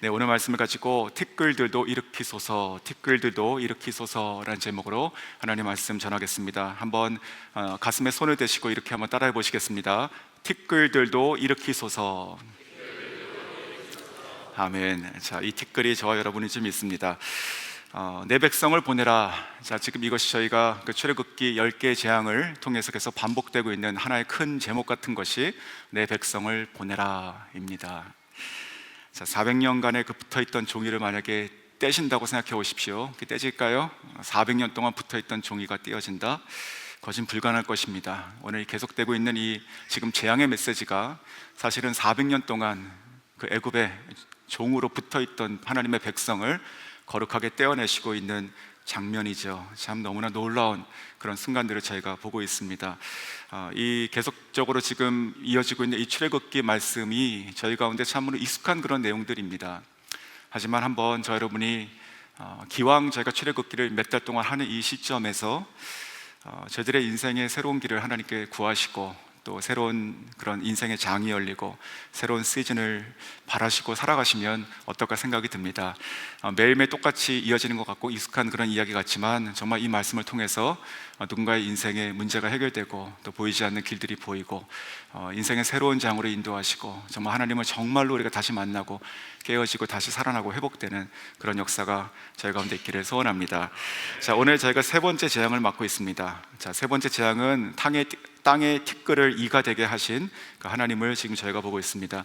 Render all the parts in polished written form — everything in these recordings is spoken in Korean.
네, 오늘 말씀을 가지고 티끌들도 일으키소서, 티끌들도 일으키소서라는 제목으로 하나님 말씀 전하겠습니다. 한번 가슴에 손을 대시고 이렇게 한번 따라해 보시겠습니다. 티끌들도 일으키소서. 아멘. 자, 이 티끌이 저와 여러분이 좀 있습니다. 내 백성을 보내라. 자, 지금 이것이 저희가 그 출애굽기 10개의 재앙을 통해서 계속 반복되고 있는 하나의 큰 제목 같은 것이 내 백성을 보내라입니다. 자, 400년간의 그 붙어있던 종이를 만약에 떼신다고 생각해 보십시오. 그게 떼질까요? 400년 동안 붙어있던 종이가 떼어진다? 거진 불가능할 것입니다. 오늘 계속되고 있는 이 지금 재앙의 메시지가 사실은 400년 동안 그 애굽의 종으로 붙어있던 하나님의 백성을 거룩하게 떼어내시고 있는 장면이죠. 참 너무나 놀라운 그런 순간들을 저희가 보고 있습니다. 이 계속적으로 지금 이어지고 있는 이 출애굽기 말씀이 저희 가운데 참으로 익숙한 그런 내용들입니다. 하지만 한번 저 여러분이 기왕 저희가 출애굽기를 몇 달 동안 하는 이 시점에서 저희들의 인생의 새로운 길을 하나님께 구하시고 또 새로운 그런 인생의 장이 열리고 새로운 시즌을 바라시고 살아가시면 어떨까 생각이 듭니다. 매일매일 똑같이 이어지는 것 같고 익숙한 그런 이야기 같지만 정말 이 말씀을 통해서 누군가의 인생의 문제가 해결되고 또 보이지 않는 길들이 보이고 인생의 새로운 장으로 인도하시고 정말 하나님을 정말로 우리가 다시 만나고 깨어지고 다시 살아나고 회복되는 그런 역사가 저희 가운데 있기를 소원합니다. 자, 오늘 저희가 세 번째 재앙을 맡고 있습니다. 자, 세 번째 재앙은 땅의 티끌을 이가 되게 하신 그 하나님을 지금 저희가 보고 있습니다.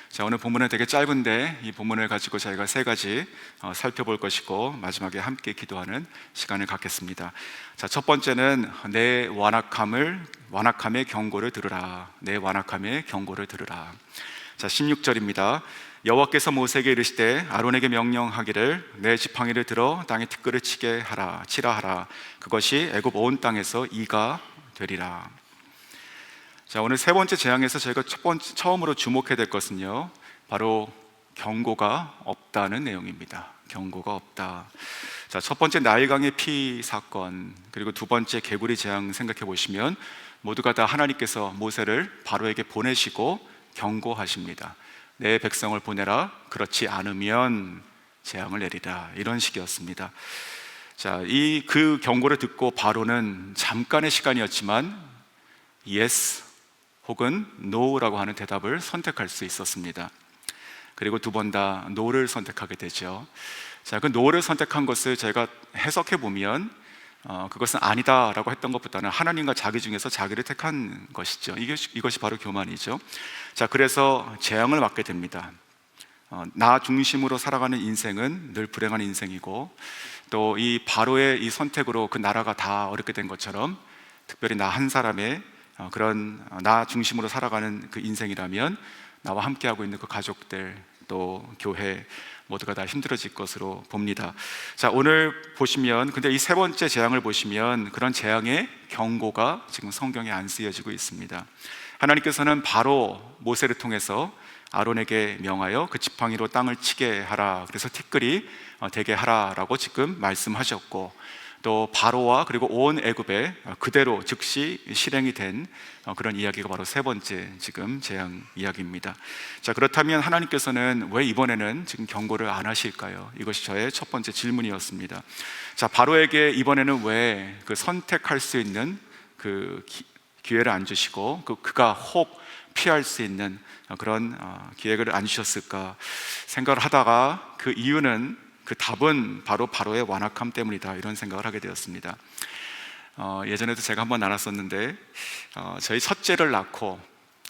자, 오늘 본문은 되게 짧은데 이 본문을 가지고 저희가 세 가지 살펴볼 것이고 마지막에 함께 기도하는 시간을 갖겠습니다. 자, 첫 번째는 내 완악함의 경고를 들으라. 내 완악함의 경고를 들으라. 자, 16절입니다. 여호와께서 모세에게 이르시되 아론에게 명령하기를 내 지팡이를 들어 땅에 티끌을 치라 하라. 그것이 애굽 온 땅에서 이가 되리라. 자, 오늘 세 번째 재앙에서 저희가 처음으로 주목해야 될 것은요, 바로 경고가 없다는 내용입니다. 경고가 없다. 자, 첫 번째 나일강의 피 사건, 그리고 두 번째 개구리 재앙 생각해 보시면 모두가 다 하나님께서 모세를 바로에게 보내시고 경고하십니다. 내 백성을 보내라. 그렇지 않으면 재앙을 내리라. 이런 식이었습니다. 자, 그 경고를 듣고 바로는 잠깐의 시간이었지만 yes 혹은 no라고 하는 대답을 선택할 수 있었습니다. 그리고 두 번 다 no를 선택하게 되죠. 자, 그 no를 선택한 것을 저희가 해석해 보면 그것은 아니다라고 했던 것보다는 하나님과 자기 중에서 자기를 택한 것이죠. 이것이 바로 교만이죠. 자, 그래서 재앙을 맞게 됩니다. 나 중심으로 살아가는 인생은 늘 불행한 인생이고 또 이 바로의 이 선택으로 그 나라가 다 어렵게 된 것처럼 특별히 나 한 사람의 그런 나 중심으로 살아가는 그 인생이라면 나와 함께하고 있는 그 가족들 또 교회 모두가 다 힘들어질 것으로 봅니다. 자, 오늘 보시면 근데 이 세 번째 재앙을 보시면 그런 재앙의 경고가 지금 성경에 안 쓰여지고 있습니다. 하나님께서는 바로 모세를 통해서 아론에게 명하여 그 지팡이로 땅을 치게 하라. 그래서 티끌이 되게 하라라고 지금 말씀하셨고 또 바로와 그리고 온 애굽에 그대로 즉시 실행이 된 그런 이야기가 바로 세 번째 지금 재앙 이야기입니다. 자, 그렇다면 하나님께서는 왜 이번에는 지금 경고를 안 하실까요? 이것이 저의 첫 번째 질문이었습니다. 자, 바로에게 이번에는 왜 그 선택할 수 있는 그 기회를 안 주시고 그가 혹 피할 수 있는 그런 기회를 안 주셨을까 생각을 하다가 그 이유는 그 답은 바로 바로의 완악함 때문이다 이런 생각을 하게 되었습니다. 예전에도 제가 한번 나눴었는데 저희 첫째를 낳고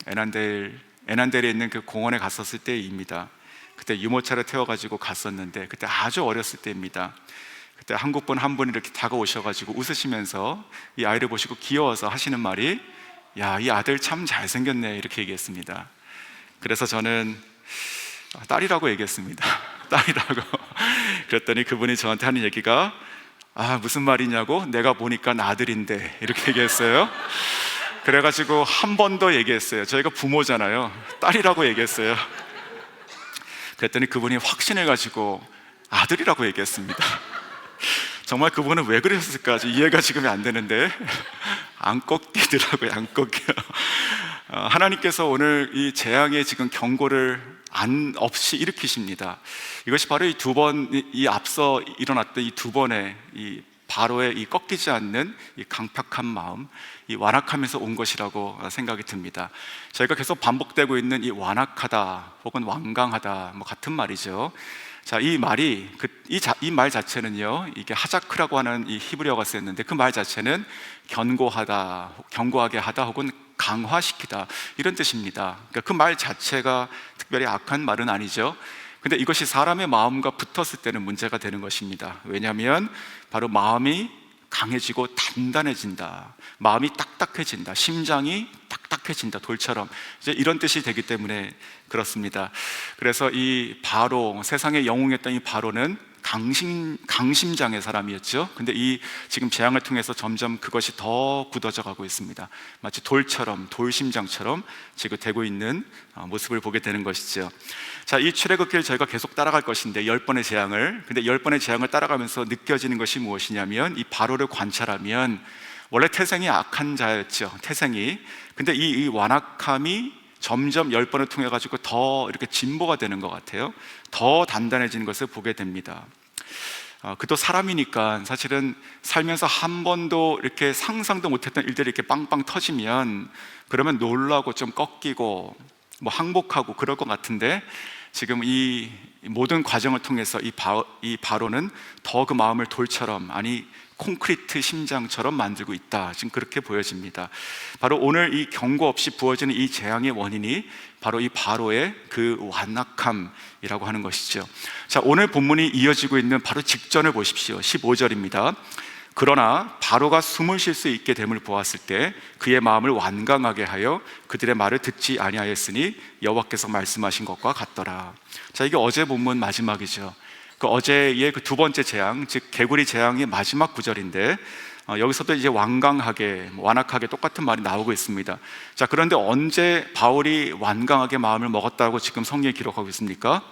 에난델에 있는 그 공원에 갔었을 때입니다. 그때 유모차를 태워가지고 갔었는데 그때 아주 어렸을 때입니다. 그때 한국분 한 분이 이렇게 다가오셔가지고 웃으시면서 이 아이를 보시고 귀여워서 하시는 말이 야, 이 아들 참 잘생겼네 이렇게 얘기했습니다. 그래서 저는 딸이라고 얘기했습니다. 딸이라고. 그랬더니 그분이 저한테 하는 얘기가 무슨 말이냐고, 내가 보니까 아들인데 이렇게 얘기했어요. 그래가지고 한 번 더 얘기했어요. 저희가 부모잖아요. 딸이라고 얘기했어요. 그랬더니 그분이 확신을 가지고 아들이라고 얘기했습니다. 정말 그분은 왜 그러셨을까 이해가 지금 안 되는데 안 꺾이더라고요. 안 꺾여요. 하나님께서 오늘 이 재앙의 지금 경고를 안 없이 일으키십니다. 이것이 바로 이 두 번, 이 앞서 일어났던 이 두 번의 이 바로의 이 꺾이지 않는 이 강팍한 마음, 이 완악함에서 온 것이라고 생각이 듭니다. 저희가 계속 반복되고 있는 이 완악하다 혹은 완강하다 뭐 같은 말이죠. 자, 이 말이 이 말 자체는요, 이게 하자크라고 하는 이 히브리어가 쓰였는데 그 말 자체는 견고하다, 견고하게 하다 혹은 강화시키다 이런 뜻입니다. 그러니까 그 말 자체가 특별히 악한 말은 아니죠. 근데 이것이 사람의 마음과 붙었을 때는 문제가 되는 것입니다. 왜냐하면 바로 마음이 강해지고 단단해진다, 마음이 딱딱해진다, 심장이 딱딱해진다, 돌처럼 이제 이런 뜻이 되기 때문에 그렇습니다. 그래서 이 바로, 세상에 영웅했던 이 바로는 강심장의 사람이었죠. 근데 이 지금 재앙을 통해서 점점 그것이 더 굳어져 가고 있습니다. 마치 돌처럼, 돌심장처럼 지금 되고 있는 모습을 보게 되는 것이죠. 자, 이 출애굽기를 저희가 계속 따라갈 것인데 10번의 재앙을, 근데 10번의 재앙을 따라가면서 느껴지는 것이 무엇이냐면 이 바로를 관찰하면 원래 태생이 악한 자였죠, 태생이. 근데 이 완악함이 점점 10번을 통해 가지고 더 이렇게 진보가 되는 것 같아요. 더 단단해지는 것을 보게 됩니다. 그도 사람이니까 사실은 살면서 한 번도 이렇게 상상도 못했던 일들이 이렇게 빵빵 터지면 그러면 놀라고 좀 꺾이고 뭐 항복하고 그럴 것 같은데, 지금 이 모든 과정을 통해서 이 바로는 더 그 마음을 돌처럼, 아니 콘크리트 심장처럼 만들고 있다, 지금 그렇게 보여집니다. 바로 오늘 이 경고 없이 부어지는 이 재앙의 원인이 바로 이 바로의 그 완악함이라고 하는 것이죠. 자, 오늘 본문이 이어지고 있는 바로 직전을 보십시오. 15절입니다. 그러나 바로가 숨을 쉴 수 있게 됨을 보았을 때 그의 마음을 완강하게 하여 그들의 말을 듣지 아니하였으니 여호와께서 말씀하신 것과 같더라. 자, 이게 어제 본문 마지막이죠. 그 어제의 그 두 번째 재앙, 즉 개구리 재앙의 마지막 구절인데 여기서도 이제 완강하게, 완악하게 똑같은 말이 나오고 있습니다. 자, 그런데 언제 바울이 완강하게 마음을 먹었다고 지금 성경에 기록하고 있습니까?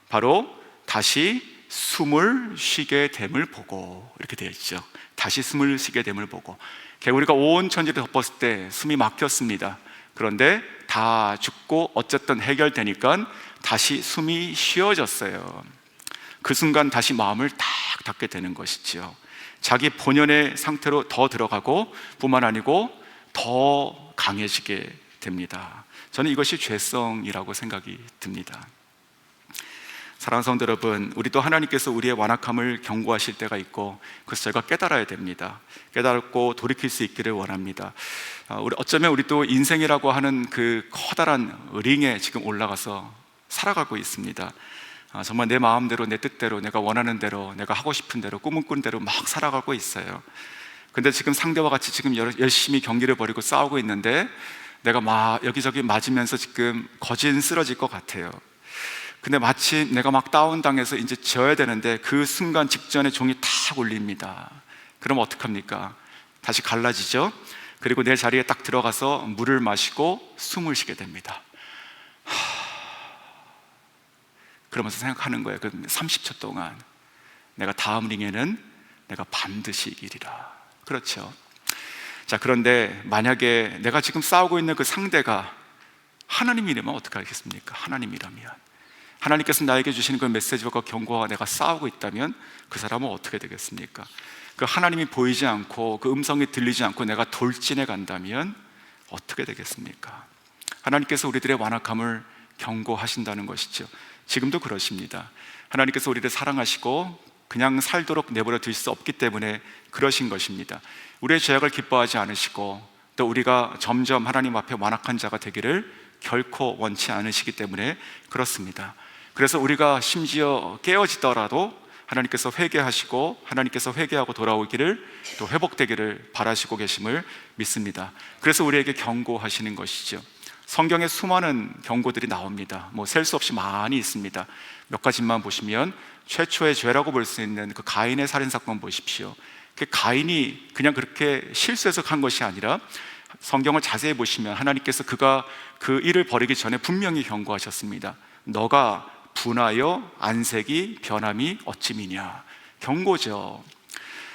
바로 다시 숨을 쉬게 됨을 보고, 이렇게 되어 있죠. 다시 숨을 쉬게 됨을 보고. 개구리가 온 천지를 덮었을 때 숨이 막혔습니다. 그런데 다 죽고 어쨌든 해결되니까 다시 숨이 쉬어졌어요. 그 순간 다시 마음을 딱 닫게 되는 것이죠. 자기 본연의 상태로 더 들어가고 뿐만 아니고 더 강해지게 됩니다. 저는 이것이 죄성이라고 생각이 듭니다. 사랑하는 성도 여러분, 우리도 하나님께서 우리의 완악함을 경고하실 때가 있고 그것을 저희가 깨달아야 됩니다. 깨닫고 돌이킬 수 있기를 원합니다. 어쩌면 우리도 인생이라고 하는 그 커다란 링에 지금 올라가서 살아가고 있습니다. 정말 내 마음대로, 내 뜻대로, 내가 원하는 대로, 내가 하고 싶은 대로, 꿈을 꾼 대로 막 살아가고 있어요. 근데 지금 상대와 같이 지금 열심히 경기를 벌이고 싸우고 있는데 내가 막 여기저기 맞으면서 지금 거진 쓰러질 것 같아요. 근데 마침 내가 막 다운당해서 이제 져야 되는데 그 순간 직전에 종이 탁 울립니다. 그럼 어떡합니까? 다시 갈라지죠? 그리고 내 자리에 딱 들어가서 물을 마시고 숨을 쉬게 됩니다. 그러면서 생각하는 거예요. 30초 동안 내가 다음 링에는 내가 반드시 이기리라. 그렇죠. 자, 그런데 만약에 내가 지금 싸우고 있는 그 상대가 하나님이라면 어떻게 하겠습니까? 하나님이라면, 하나님께서 나에게 주시는 그 메시지와 경고와 내가 싸우고 있다면 그 사람은 어떻게 되겠습니까? 그 하나님이 보이지 않고 그 음성이 들리지 않고 내가 돌진해 간다면 어떻게 되겠습니까? 하나님께서 우리들의 완악함을 경고하신다는 것이죠. 지금도 그러십니다. 하나님께서 우리를 사랑하시고 그냥 살도록 내버려 두실 수 없기 때문에 그러신 것입니다. 우리의 죄악을 기뻐하지 않으시고 또 우리가 점점 하나님 앞에 완악한 자가 되기를 결코 원치 않으시기 때문에 그렇습니다. 그래서 우리가 심지어 깨어지더라도 하나님께서 회개하시고 하나님께서 회개하고 돌아오기를, 또 회복되기를 바라시고 계심을 믿습니다. 그래서 우리에게 경고하시는 것이죠. 성경에 수많은 경고들이 나옵니다. 셀 수 없이 많이 있습니다. 몇 가지만 보시면 최초의 죄라고 볼 수 있는 그 가인의 살인사건 보십시오. 그 가인이 그냥 그렇게 실수해서 한 것이 아니라 성경을 자세히 보시면 하나님께서 그가 그 일을 벌이기 전에 분명히 경고하셨습니다. 너가 분하여 안색이 변함이 어찌미냐. 경고죠.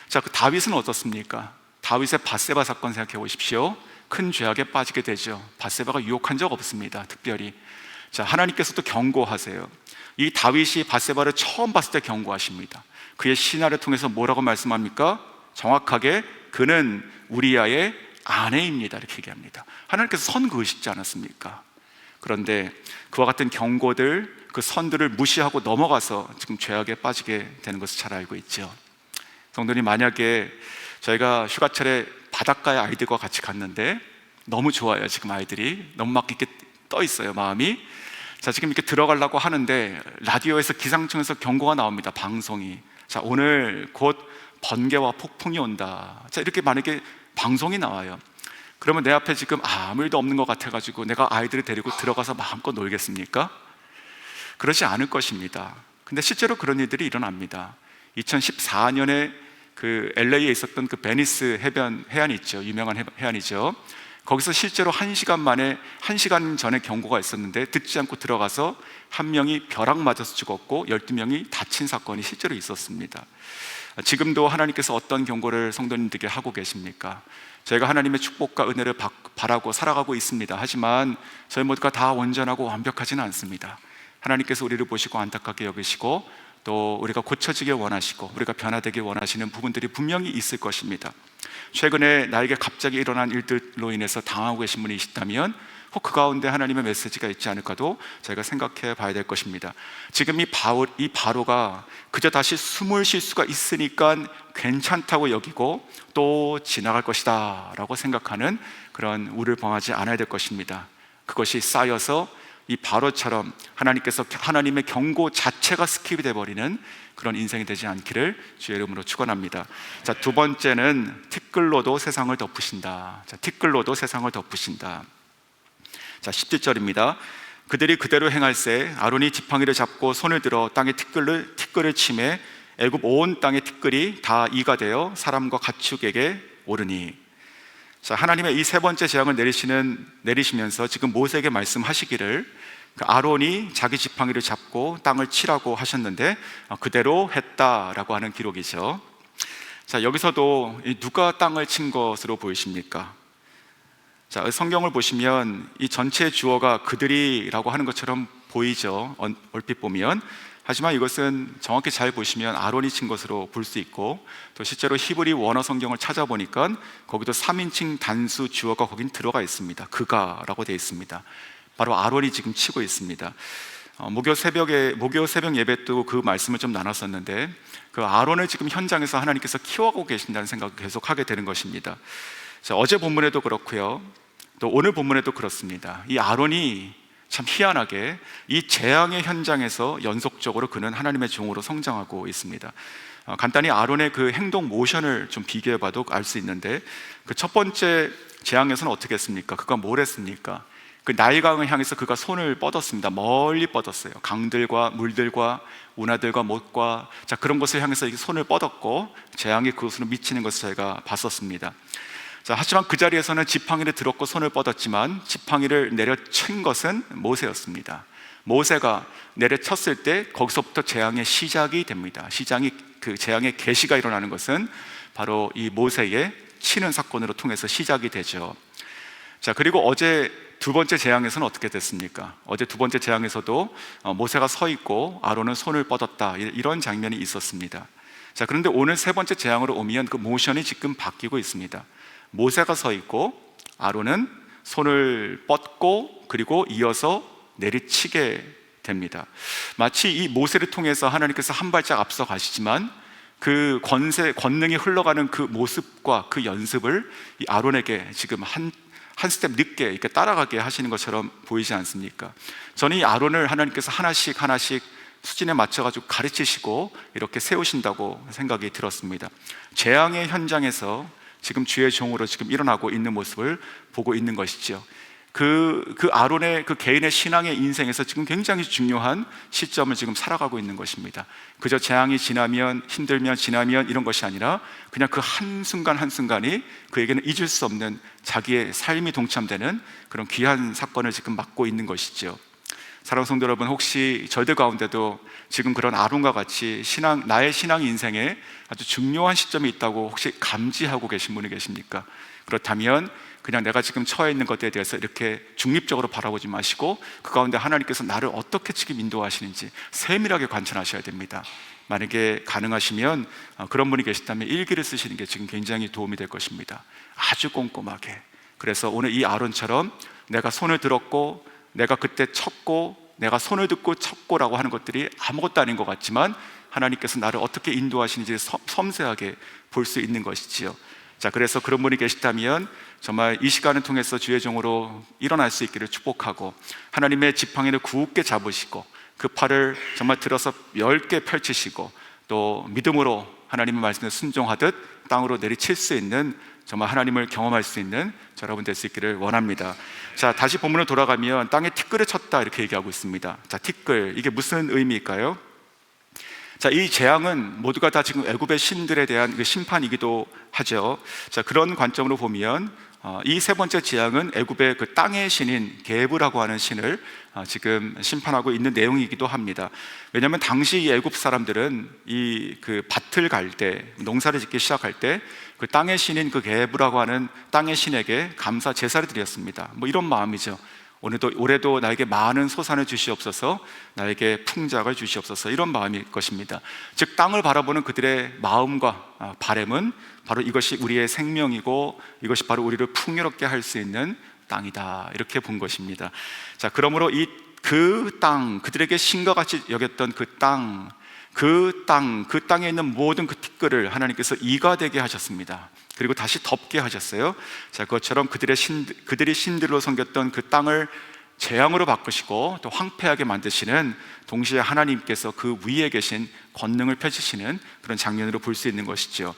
자, 그 다윗은 어떻습니까? 다윗의 밧세바 사건 생각해 보십시오. 큰 죄악에 빠지게 되죠. 밧세바가 유혹한 적 없습니다. 특별히. 자, 하나님께서도 경고하세요. 이 다윗이 밧세바를 처음 봤을 때 경고하십니다. 그의 신하를 통해서 뭐라고 말씀합니까? 정확하게 그는 우리아의 아내입니다, 이렇게 얘기합니다. 하나님께서 선 그으시지 않았습니까? 그런데 그와 같은 경고들, 그 선들을 무시하고 넘어가서 지금 죄악에 빠지게 되는 것을 잘 알고 있죠. 성도님, 만약에 저희가 휴가철에 바닷가에 아이들과 같이 갔는데 너무 좋아요. 지금 아이들이 너무 막 이렇게 떠 있어요, 마음이. 자, 지금 이렇게 들어가려고 하는데 라디오에서 기상청에서 경고가 나옵니다. 방송이. 자, 오늘 곧 번개와 폭풍이 온다. 자, 이렇게 만약에 방송이 나와요. 그러면 내 앞에 지금 아무 일도 없는 것 같아가지고 내가 아이들을 데리고 들어가서 마음껏 놀겠습니까? 그러지 않을 것입니다. 근데 실제로 그런 일들이 일어납니다. 2014년에 그 LA에 있었던 그 베니스 해안이 있죠. 유명한 해안이죠. 거기서 실제로 1시간 만에 1시간 전에 경고가 있었는데 듣지 않고 들어가서 한 명이 벼락 맞아서 죽었고 12명이 다친 사건이 실제로 있었습니다. 지금도 하나님께서 어떤 경고를 성도님들에게 하고 계십니까? 저희가 하나님의 축복과 은혜를 바라고 살아가고 있습니다. 하지만 저희 모두가 다 온전하고 완벽하지는 않습니다. 하나님께서 우리를 보시고 안타깝게 여기시고 또 우리가 고쳐지길 원하시고 우리가 변화되길 원하시는 부분들이 분명히 있을 것입니다. 최근에 나에게 갑자기 일어난 일들로 인해서 당하고 계신 분이 있다면 혹 그 가운데 하나님의 메시지가 있지 않을까도 저희가 생각해 봐야 될 것입니다. 지금 이 바로가 그저 다시 숨을 쉴 수가 있으니까 괜찮다고 여기고 또 지나갈 것이다 라고 생각하는 그런 우를 범하지 않아야 될 것입니다. 그것이 쌓여서 이 바로처럼 하나님께서 하나님의 경고 자체가 스킵이 돼버리는 그런 인생이 되지 않기를 주의 이름으로 축원합니다. 자, 두 번째는 티끌로도 세상을 덮으신다. 자, 티끌로도 세상을 덮으신다. 자, 17절입니다. 그들이 그대로 행할세 아론이 지팡이를 잡고 손을 들어 땅에 티끌을 치매 애굽 온 땅의 티끌이 다 이가 되어 사람과 가축에게 오르니. 자, 하나님의 이 세 번째 재앙을 내리시면서 지금 모세에게 말씀하시기를 그 아론이 자기 지팡이를 잡고 땅을 치라고 하셨는데 그대로 했다라고 하는 기록이죠. 자, 여기서도 누가 땅을 친 것으로 보이십니까? 자, 성경을 보시면 이 전체 주어가 그들이라고 하는 것처럼 보이죠, 얼핏 보면. 하지만 이것은 정확히 잘 보시면 아론이 친 것으로 볼 수 있고, 또 실제로 히브리 원어 성경을 찾아보니까 거기도 3인칭 단수 주어가 거긴 들어가 있습니다. 그가라고 되어 있습니다. 바로 아론이 지금 치고 있습니다. 목요 새벽 예배 때도 그 말씀을 좀 나눴었는데 그 아론을 지금 현장에서 하나님께서 키워가고 계신다는 생각을 계속 하게 되는 것입니다. 자, 어제 본문에도 그렇고요, 또 오늘 본문에도 그렇습니다. 이 아론이 참 희한하게 이 재앙의 현장에서 연속적으로 그는 하나님의 종으로 성장하고 있습니다. 간단히 아론의 그 행동 모션을 좀 비교해봐도 알 수 있는데, 그 첫 번째 재앙에서는 어떻게 했습니까? 그가 뭘 했습니까? 그 나일강을 향해서 그가 손을 뻗었습니다. 멀리 뻗었어요. 강들과 물들과 운하들과 못과 자, 그런 것을 향해서 손을 뻗었고 재앙이 그것으로 미치는 것을 저희가 봤었습니다. 자, 하지만 그 자리에서는 지팡이를 들었고 손을 뻗었지만 지팡이를 내려친 것은 모세였습니다. 모세가 내려쳤을 때 거기서부터 재앙의 시작이 됩니다. 그 재앙의 계시가 일어나는 것은 바로 이 모세의 치는 사건으로 통해서 시작이 되죠. 자, 그리고 어제 두 번째 재앙에서는 어떻게 됐습니까? 어제 두 번째 재앙에서도 모세가 서 있고 아론은 손을 뻗었다, 이런 장면이 있었습니다. 자, 그런데 오늘 세 번째 재앙으로 오면 그 모션이 지금 바뀌고 있습니다. 모세가 서 있고 아론은 손을 뻗고 그리고 이어서 내리치게 됩니다. 마치 이 모세를 통해서 하나님께서 한 발짝 앞서 가시지만 그 권능이 흘러가는 그 모습과 그 연습을 이 아론에게 지금 한 스텝 늦게 이렇게 따라가게 하시는 것처럼 보이지 않습니까? 저는 이 아론을 하나님께서 하나씩 수준에 맞춰가지고 가르치시고 이렇게 세우신다고 생각이 들었습니다. 재앙의 현장에서 지금 주의 종으로 지금 일어나고 있는 모습을 보고 있는 것이죠. 그 아론의 그 개인의 신앙의 인생에서 지금 굉장히 중요한 시점을 지금 살아가고 있는 것입니다. 그저 재앙이 지나면, 힘들면 지나면 이런 것이 아니라 그냥 그 한순간 한순간이 그에게는 잊을 수 없는 자기의 삶이 동참되는 그런 귀한 사건을 지금 맡고 있는 것이죠. 사랑하는 성도 여러분, 혹시 저희들 가운데도 지금 그런 아론과 같이 나의 신앙 인생에 아주 중요한 시점이 있다고 혹시 감지하고 계신 분이 계십니까? 그렇다면 그냥 내가 지금 처해 있는 것에 대해서 이렇게 중립적으로 바라보지 마시고 그 가운데 하나님께서 나를 어떻게 지금 인도하시는지 세밀하게 관찰하셔야 됩니다. 만약에 가능하시면 그런 분이 계시다면 일기를 쓰시는 게 지금 굉장히 도움이 될 것입니다. 아주 꼼꼼하게. 그래서 오늘 이 아론처럼 내가 손을 들었고, 내가 그때 쳤고, 내가 손을 듣고 쳤고라고 하는 것들이 아무것도 아닌 것 같지만 하나님께서 나를 어떻게 인도하시는지 섬세하게 볼 수 있는 것이지요. 자, 그래서 그런 분이 계시다면 정말 이 시간을 통해서 주의 종으로 일어날 수 있기를 축복하고, 하나님의 지팡이를 굳게 잡으시고 그 팔을 정말 들어서 10개 펼치시고 또 믿음으로 하나님의 말씀에 순종하듯 땅으로 내리칠 수 있는, 정말 하나님을 경험할 수 있는 여러분 될 수 있기를 원합니다. 자, 다시 본문으로 돌아가면 땅에 티끌을 쳤다 이렇게 얘기하고 있습니다. 자, 티끌, 이게 무슨 의미일까요? 자, 이 재앙은 모두가 다 지금 애굽의 신들에 대한 그 심판이기도 하죠. 자, 그런 관점으로 보면 이 세 번째 재앙은 애굽의 그 땅의 신인 게브라고 하는 신을 지금 심판하고 있는 내용이기도 합니다. 왜냐하면 당시 이 애굽 사람들은 이 그 밭을 갈 때, 농사를 짓기 시작할 때 그 땅의 신인 그 게브라고 하는 땅의 신에게 감사 제사를 드렸습니다. 뭐 이런 마음이죠. 올해도 나에게 많은 소산을 주시옵소서, 나에게 풍작을 주시옵소서, 이런 마음일 것입니다. 즉 땅을 바라보는 그들의 마음과 바람은 바로 이것이 우리의 생명이고 이것이 바로 우리를 풍요롭게 할 수 있는 땅이다, 이렇게 본 것입니다. 자, 그러므로 그 땅, 그들에게 신과 같이 여겼던 그 땅에 있는 모든 그 티끌을 하나님께서 이가 되게 하셨습니다. 그리고 다시 덮게 하셨어요. 자, 그것처럼 그들이 신들로 섬겼던 그 땅을 재앙으로 바꾸시고 또 황폐하게 만드시는, 동시에 하나님께서 그 위에 계신 권능을 펼치시는 그런 장면으로 볼 수 있는 것이죠.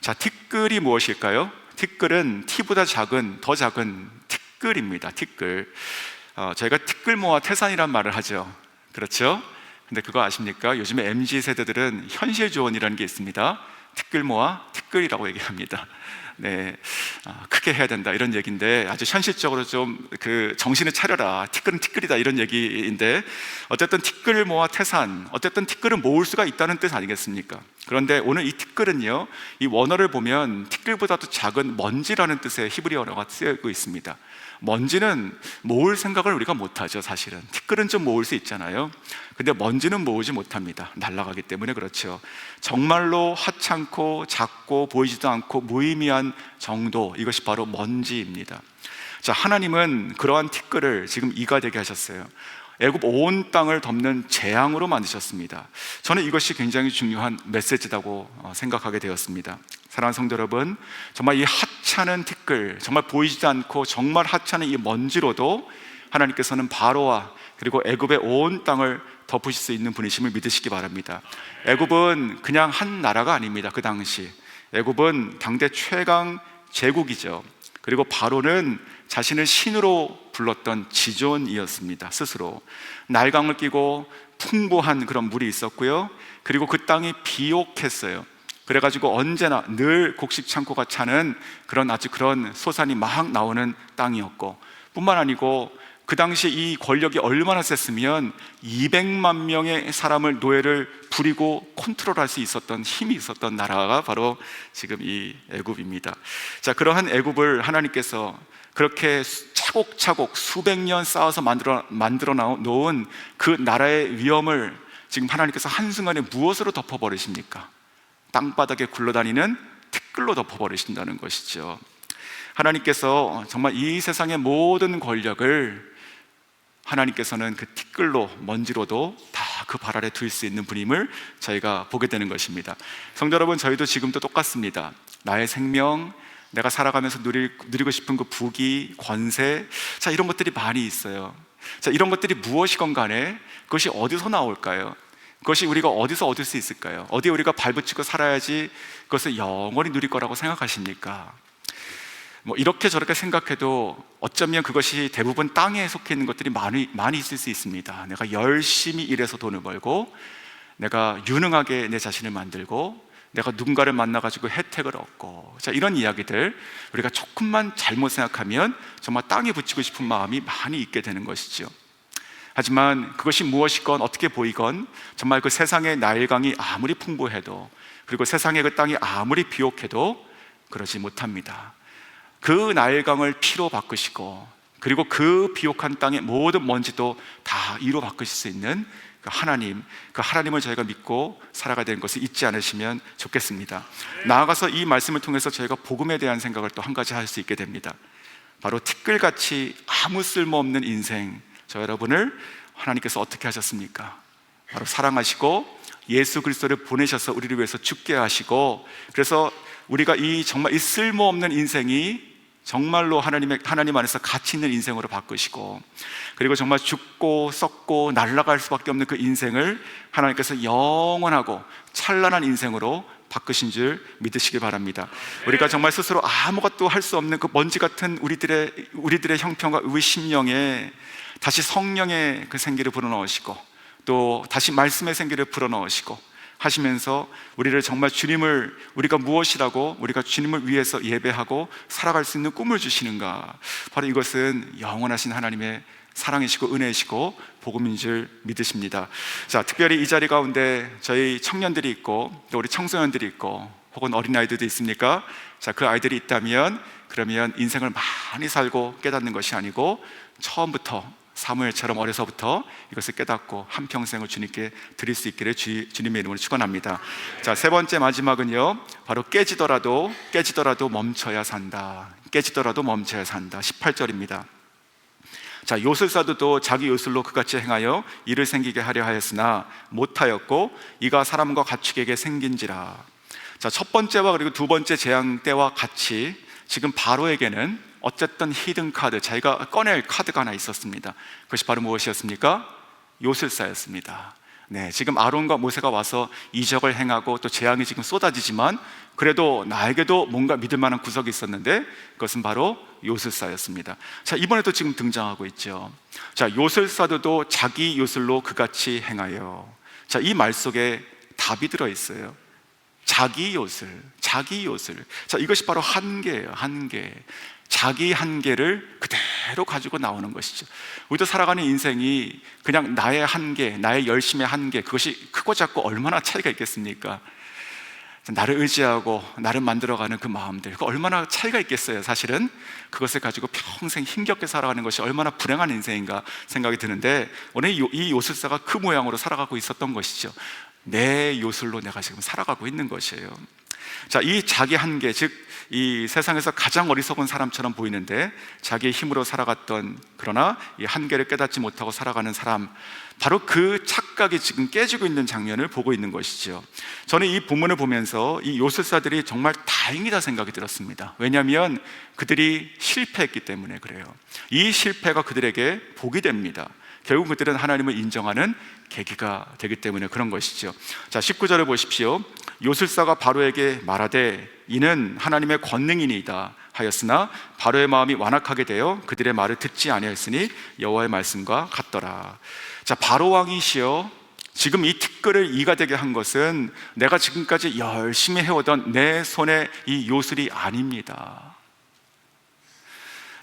자, 티끌이 무엇일까요? 티끌은 티보다 더 작은 티끌입니다. 티끌. 저희가 티끌모아 태산이란 말을 하죠. 그렇죠? 근데 그거 아십니까? 요즘에 MZ 세대들은 현실 조언이라는 게 있습니다. 티끌 모아 티끌이라고 얘기합니다. 네, 크게 해야 된다 이런 얘기인데, 아주 현실적으로 좀 그 정신을 차려라, 티끌은 티끌이다 이런 얘기인데, 어쨌든 티끌 모아 태산, 어쨌든 티끌은 모을 수가 있다는 뜻 아니겠습니까? 그런데 오늘 이 티끌은요, 이 원어를 보면 티끌보다도 작은 먼지라는 뜻의 히브리 언어가 쓰여져 있습니다. 먼지는 모을 생각을 우리가 못하죠. 사실은 티끌은 좀 모을 수 있잖아요. 근데 먼지는 모으지 못합니다. 날아가기 때문에. 그렇죠. 정말로 하찮고 작고 보이지도 않고 무의미한 정도, 이것이 바로 먼지입니다. 자, 하나님은 그러한 티끌을 지금 이가 되게 하셨어요. 애굽 온 땅을 덮는 재앙으로 만드셨습니다. 저는 이것이 굉장히 중요한 메시지라고 생각하게 되었습니다. 사랑하는 성도 여러분, 정말 이 하찮은 티끌, 정말 보이지도 않고 정말 하찮은 이 먼지로도 하나님께서는 바로와 그리고 애굽의 온 땅을 덮으실 수 있는 분이심을 믿으시기 바랍니다. 애굽은 그냥 한 나라가 아닙니다. 그 당시 애굽은 당대 최강 제국이죠. 그리고 바로는 자신을 신으로 불렀던 지존이었습니다. 스스로 날강을 끼고 풍부한 그런 물이 있었고요. 그리고 그 땅이 비옥했어요. 그래가지고 언제나 늘 곡식 창고가 차는 그런 소산이 막 나오는 땅이었고, 뿐만 아니고 그 당시 이 권력이 얼마나 셌으면 200만 명의 사람을, 노예를 부리고 컨트롤할 수 있었던 힘이 있었던 나라가 바로 지금 이 애굽입니다. 자, 그러한 애굽을 하나님께서 그렇게 차곡차곡 수백 년 쌓아서 만들어 놓은 그 나라의 위엄을 지금 하나님께서 한순간에 무엇으로 덮어버리십니까? 땅바닥에 굴러다니는 티끌로 덮어버리신다는 것이죠. 하나님께서 정말 이 세상의 모든 권력을 하나님께서는 그 티끌로, 먼지로도 다 그 발 아래 둘 수 있는 분임을 저희가 보게 되는 것입니다. 성도 여러분, 저희도 지금도 똑같습니다. 나의 생명, 내가 살아가면서 누리고 싶은 그 부귀, 권세, 자, 이런 것들이 많이 있어요. 자, 이런 것들이 무엇이건 간에 그것이 어디서 나올까요? 그것이 우리가 어디서 얻을 수 있을까요? 어디에 우리가 발붙이고 살아야지 그것을 영원히 누릴 거라고 생각하십니까? 뭐 이렇게 저렇게 생각해도 어쩌면 그것이 대부분 땅에 속해 있는 것들이 많이 있을 수 있습니다. 내가 열심히 일해서 돈을 벌고, 내가 유능하게 내 자신을 만들고, 내가 누군가를 만나가지고 혜택을 얻고, 자, 이런 이야기들 우리가 조금만 잘못 생각하면 정말 땅에 붙이고 싶은 마음이 많이 있게 되는 것이죠. 하지만 그것이 무엇이건 어떻게 보이건 정말 그 세상의 나일강이 아무리 풍부해도, 그리고 세상의 그 땅이 아무리 비옥해도 그러지 못합니다. 그 나일강을 피로 바꾸시고, 그리고 그 비옥한 땅의 모든 먼지도 다 이로 바꾸실 수 있는 그 하나님을 저희가 믿고 살아가야 되는 것을 잊지 않으시면 좋겠습니다. 나아가서 이 말씀을 통해서 저희가 복음에 대한 생각을 또 한 가지 할 수 있게 됩니다. 바로 티끌같이 아무 쓸모없는 인생, 저 여러분을 하나님께서 어떻게 하셨습니까? 바로 사랑하시고 예수 그리스도를 보내셔서 우리를 위해서 죽게 하시고, 그래서 우리가 정말 이 쓸모없는 인생이 정말로 하나님 안에서 가치 있는 인생으로 바꾸시고, 그리고 정말 죽고 썩고 날아갈 수밖에 없는 그 인생을 하나님께서 영원하고 찬란한 인생으로 바꾸신 줄 믿으시길 바랍니다. 우리가 정말 스스로 아무것도 할 수 없는 그 먼지 같은 우리들의 형편과 우리 심령에 다시 성령의 그 생기를 불어넣으시고, 또 다시 말씀의 생기를 불어넣으시고 하시면서 우리를 정말 우리가 무엇이라고 우리가 주님을 위해서 예배하고 살아갈 수 있는 꿈을 주시는가, 바로 이것은 영원하신 하나님의 사랑이시고 은혜이시고 복음인 줄 믿으십니다. 자, 특별히 이 자리 가운데 저희 청년들이 있고 또 우리 청소년들이 있고 혹은 어린아이들도 있습니까? 자, 그 아이들이 있다면 그러면 인생을 많이 살고 깨닫는 것이 아니고 처음부터 사무엘처럼 어려서부터 이것을 깨닫고 한평생을 주님께 드릴 수 있기를 주님의 이름으로 축원합니다. 자, 세 번째 마지막은요, 바로 깨지더라도 멈춰야 산다. 깨지더라도 멈춰야 산다. 18절입니다. 자, 요술사도도 자기 요술로 그같이 행하여 일을 생기게 하려 하였으나 못하였고 이가 사람과 가축에게 생긴지라. 자, 첫 번째와 그리고 두 번째 재앙 때와 같이 지금 바로에게는 어쨌든 히든 카드, 자기가 꺼낼 카드가 하나 있었습니다. 그것이 바로 무엇이었습니까? 요술사였습니다. 네, 지금 아론과 모세가 와서 이적을 행하고 또 재앙이 지금 쏟아지지만 그래도 나에게도 뭔가 믿을 만한 구석이 있었는데 그것은 바로 요술사였습니다. 자, 이번에도 지금 등장하고 있죠. 자, 요술사도도 자기 요술로 그같이 행하여. 자, 이 말 속에 답이 들어있어요. 자기 요술. 자, 이것이 바로 한계예요. 한계. 자기 한계를 그대로 가지고 나오는 것이죠. 우리도 살아가는 인생이 그냥 나의 한계, 나의 열심의 한계, 그것이 크고 작고 얼마나 차이가 있겠습니까? 나를 의지하고 나를 만들어가는 그 마음들, 그 얼마나 차이가 있겠어요. 사실은 그것을 가지고 평생 힘겹게 살아가는 것이 얼마나 불행한 인생인가 생각이 드는데, 오늘 이 요술사가 그 모양으로 살아가고 있었던 것이죠. 내 요술로 내가 지금 살아가고 있는 것이에요. 자, 이 자기 한계, 즉 이 세상에서 가장 어리석은 사람처럼 보이는데 자기의 힘으로 살아갔던, 그러나 이 한계를 깨닫지 못하고 살아가는 사람, 바로 그 착각이 지금 깨지고 있는 장면을 보고 있는 것이죠. 저는 이 본문을 보면서 이 요술사들이 정말 다행이다 생각이 들었습니다. 왜냐하면 그들이 실패했기 때문에 그래요. 이 실패가 그들에게 복이 됩니다. 결국 그들은 하나님을 인정하는 계기가 되기 때문에 그런 것이죠. 자, 19절을 보십시오. 요술사가 바로에게 말하되 이는 하나님의 권능이니이다 하였으나 바로의 마음이 완악하게 되어 그들의 말을 듣지 아니하였으니 여호와의 말씀과 같더라. 자, 바로 왕이시여, 지금 이 티끌을 이가 되게 한 것은 내가 지금까지 열심히 해오던 내 손의 이 요술이 아닙니다.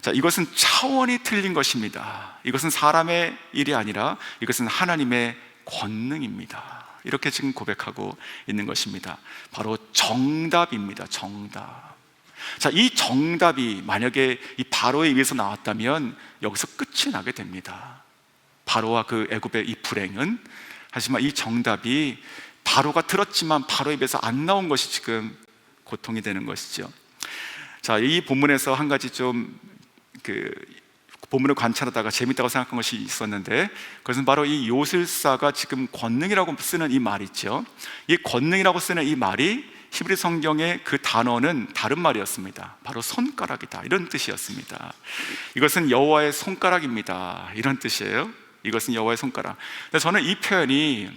자, 이것은 차원이 틀린 것입니다. 이것은 사람의 일이 아니라 이것은 하나님의 권능입니다. 이렇게 지금 고백하고 있는 것입니다. 바로 정답입니다. 정답. 자, 이 정답이 만약에 이 바로에 의해서 나왔다면 여기서 끝이 나게 됩니다. 바로와 그 애굽의 이 불행은. 하지만 이 정답이 바로가 들었지만 바로에 비해서 안 나온 것이 지금 고통이 되는 것이죠. 자, 이 본문에서 한 가지 좀 본문을 관찰하다가 재밌다고 생각한 것이 있었는데, 그것은 바로 이 요술사가 지금 권능이라고 쓰는 이 말 있죠. 이 권능이라고 쓰는 이 말이 히브리 성경의 그 단어는 다른 말이었습니다. 바로 손가락이다, 이런 뜻이었습니다. 이것은 여호와의 손가락입니다, 이런 뜻이에요. 이것은 여호와의 손가락. 근데 저는 이 표현이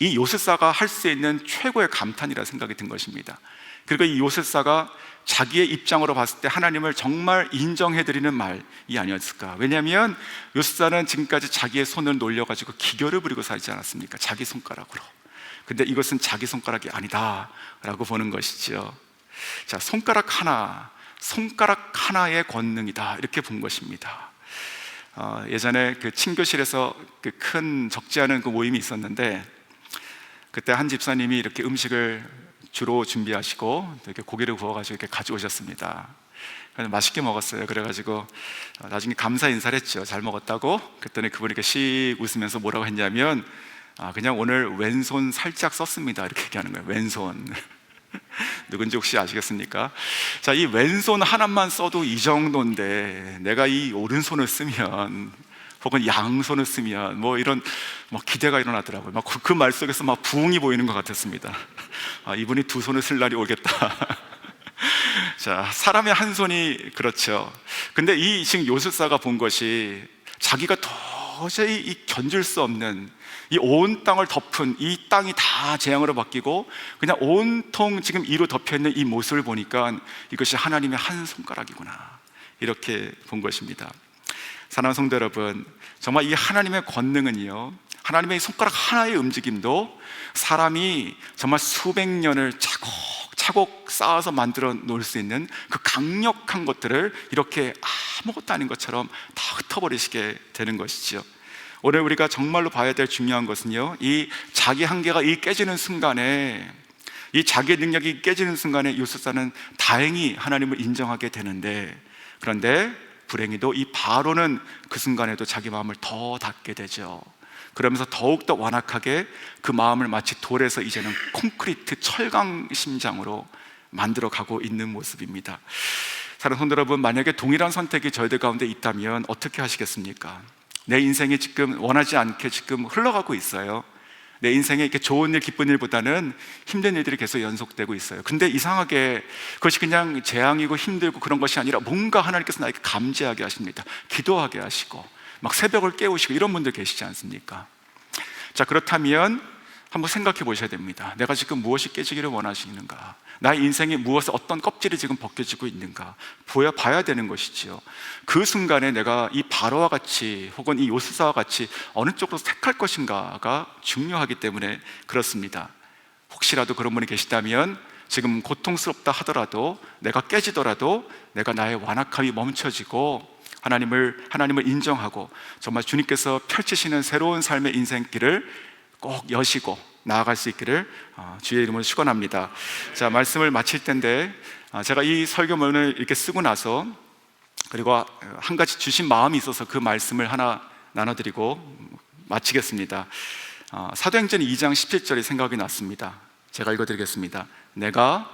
이 요술사가 할 수 있는 최고의 감탄이라 생각이 든 것입니다. 그리고 이 요술사가 자기의 입장으로 봤을 때 하나님을 정말 인정해드리는 말이 아니었을까. 왜냐하면 요술사는 지금까지 자기의 손을 놀려가지고 기교를 부리고 살지 않았습니까? 자기 손가락으로. 근데 이것은 자기 손가락이 아니다 라고 보는 것이죠. 자, 손가락 하나의 권능이다, 이렇게 본 것입니다. 예전에 그 친교실에서 그 큰 적지 않은 그 모임이 있었는데, 그때 한 집사님이 이렇게 음식을 주로 준비하시고 이렇게 고기를 구워가지고 이렇게 가져오셨습니다. 그래서 맛있게 먹었어요. 그래가지고 나중에 감사 인사를 했죠. 잘 먹었다고. 그랬더니 그분이 이렇게 씩 웃으면서 뭐라고 했냐면, 그냥 오늘 왼손 살짝 썼습니다, 이렇게 얘기하는 거예요. 왼손. 누군지 혹시 아시겠습니까? 자, 이 왼손 하나만 써도 이 정도인데 내가 이 오른손을 쓰면, 혹은 양손을 쓰면 뭐 이런 기대가 일어나더라고요. 막 그 말 속에서 막 부흥이 보이는 것 같았습니다. 이분이 두 손을 쓸 날이 오겠다. 자, 사람의 한 손이 그렇죠. 근데 이 지금 요술사가 본 것이, 자기가 도저히 견줄 수 없는 이 온 땅을 덮은 이 땅이 다 재앙으로 바뀌고 그냥 온통 지금 이로 덮여 있는 이 모습을 보니까 이것이 하나님의 한 손가락이구나, 이렇게 본 것입니다. 사랑하는 성도 여러분, 정말 이 하나님의 권능은요, 하나님의 손가락 하나의 움직임도 사람이 정말 수백 년을 차곡차곡 쌓아서 만들어 놓을 수 있는 그 강력한 것들을 이렇게 아무것도 아닌 것처럼 다 흩어버리시게 되는 것이죠. 오늘 우리가 정말로 봐야 될 중요한 것은요, 이 자기 한계가 깨지는 순간에, 이 자기의 능력이 깨지는 순간에 요술사는 다행히 하나님을 인정하게 되는데, 그런데 불행히도 이 바로는 그 순간에도 자기 마음을 더 닫게 되죠. 그러면서 더욱더 완악하게 그 마음을 마치 돌에서 이제는 콘크리트 철강 심장으로 만들어 가고 있는 모습입니다. 사랑하는 성도 여러분, 만약에 동일한 선택이 저희들 가운데 있다면 어떻게 하시겠습니까? 내 인생이 지금 원하지 않게 지금 흘러가고 있어요. 내 인생에 이렇게 좋은 일, 기쁜 일보다는 힘든 일들이 계속 연속되고 있어요. 근데 이상하게 그것이 그냥 재앙이고 힘들고 그런 것이 아니라 뭔가 하나님께서 나에게 감지하게 하십니다. 기도하게 하시고 막 새벽을 깨우시고 이런 분들 계시지 않습니까? 자, 그렇다면 한번 생각해 보셔야 됩니다. 내가 지금 무엇이 깨지기를 원하시는가? 나의 인생에 무엇을, 어떤 껍질이 지금 벗겨지고 있는가? 봐야 되는 것이지요. 그 순간에 내가 이 바로와 같이 혹은 이 요술사와 같이 어느 쪽으로 택할 것인가가 중요하기 때문에 그렇습니다. 혹시라도 그런 분이 계시다면 지금 고통스럽다 하더라도, 내가 깨지더라도 내가 나의 완악함이 멈춰지고 하나님을 인정하고 정말 주님께서 펼치시는 새로운 삶의 인생길을 꼭 여시고 나아갈 수 있기를 주의 이름으로 축원합니다. 자, 말씀을 마칠 텐데, 제가 이 설교문을 이렇게 쓰고 나서, 그리고 한 가지 주신 마음이 있어서 그 말씀을 하나 나눠드리고 마치겠습니다. 사도행전 2장 17절이 생각이 났습니다. 제가 읽어드리겠습니다. 내가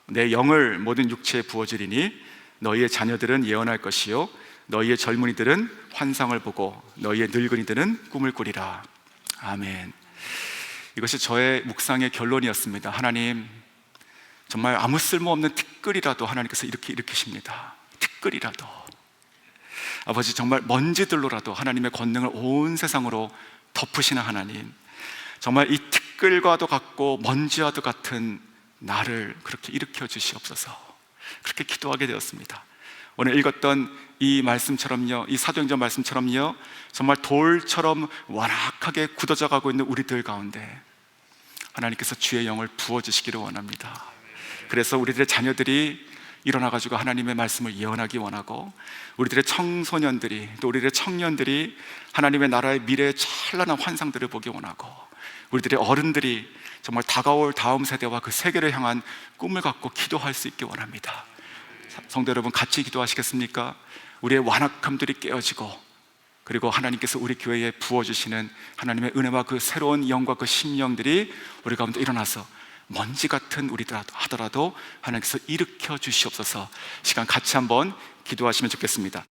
내 영을 모든 육체에 부어주리니 너희의 자녀들은 예언할 것이요 너희의 젊은이들은 환상을 보고 너희의 늙은이들은 꿈을 꾸리라. 아멘. 이것이 저의 묵상의 결론이었습니다. 하나님, 정말 아무 쓸모없는 티끌이라도 하나님께서 이렇게 일으키십니다. 티끌이라도. 아버지, 정말 먼지들로라도 하나님의 권능을 온 세상으로 덮으시는 하나님, 정말 이 티끌과도 같고 먼지와도 같은 나를 그렇게 일으켜 주시옵소서. 그렇게 기도하게 되었습니다. 오늘 읽었던 이 말씀처럼요, 이 사도행전 말씀처럼요, 정말 돌처럼 완악하게 굳어져 가고 있는 우리들 가운데 하나님께서 주의 영을 부어주시기를 원합니다. 그래서 우리들의 자녀들이 일어나가지고 하나님의 말씀을 예언하기 원하고, 우리들의 청소년들이, 또 우리들의 청년들이 하나님의 나라의 미래의 찬란한 환상들을 보기 원하고, 우리들의 어른들이 정말 다가올 다음 세대와 그 세계를 향한 꿈을 갖고 기도할 수 있기 원합니다. 성도 여러분, 같이 기도하시겠습니까? 우리의 완악함들이 깨어지고, 그리고 하나님께서 우리 교회에 부어주시는 하나님의 은혜와 그 새로운 영과 그 심령들이 우리 가운데 일어나서 먼지 같은 우리들 하더라도 하나님께서 일으켜 주시옵소서. 시간 같이 한번 기도하시면 좋겠습니다.